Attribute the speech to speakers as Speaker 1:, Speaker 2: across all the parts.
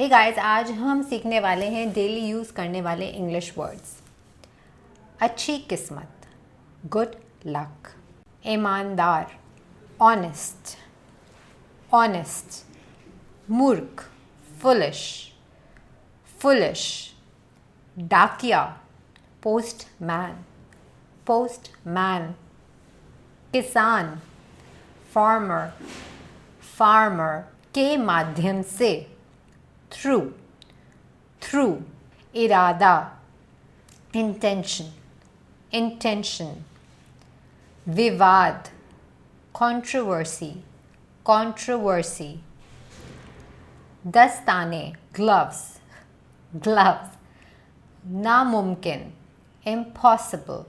Speaker 1: Hey guys, आज हम सीखने वाले हैं डेली यूज़ करने वाले इंग्लिश वर्ड्स। अच्छी किस्मत, गुड लक। ईमानदार, ऑनेस्ट, ऑनेस्ट। मूर्ख, फुलिश, फुलिश। डाकिया, पोस्टमैन, पोस्टमैन। किसान, फार्मर, फार्मर। के माध्यम से, थ्रू, थ्रू। इरादा, इंटेंशन, इंटेंशन। विवाद, कंट्रोवर्सी, कंट्रोवर्सी। दस्ताने, ग्लव्स, ग्लव्स। नामुमकिन, इम्पॉसिबल,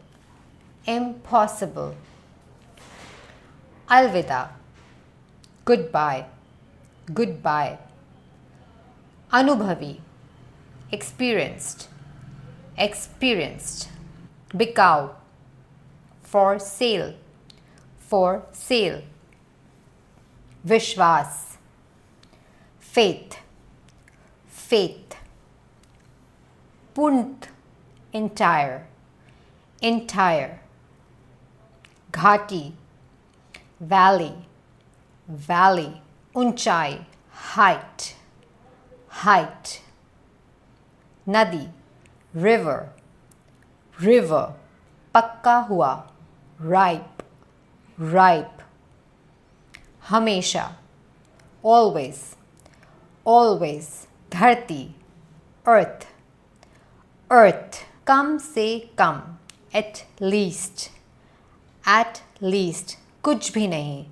Speaker 1: इम्पॉसिबल। अलविदा, गुड बाय, गुड बाय। अनुभवी, experienced, experienced. बिकाऊ, for sale, for sale. विश्वास, faith, faith. पूर्णत, entire, entire. घाटी, valley, valley. ऊंचाई, height, height. नदी, river, river. पक्का हुआ, ripe, ripe. हमेशा, always, always. धरती, earth, earth. कम से कम, at least, at least. कुछ भी नहीं,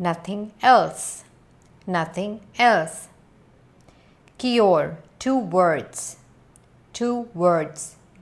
Speaker 1: nothing else, nothing else. Cure, two words, two words.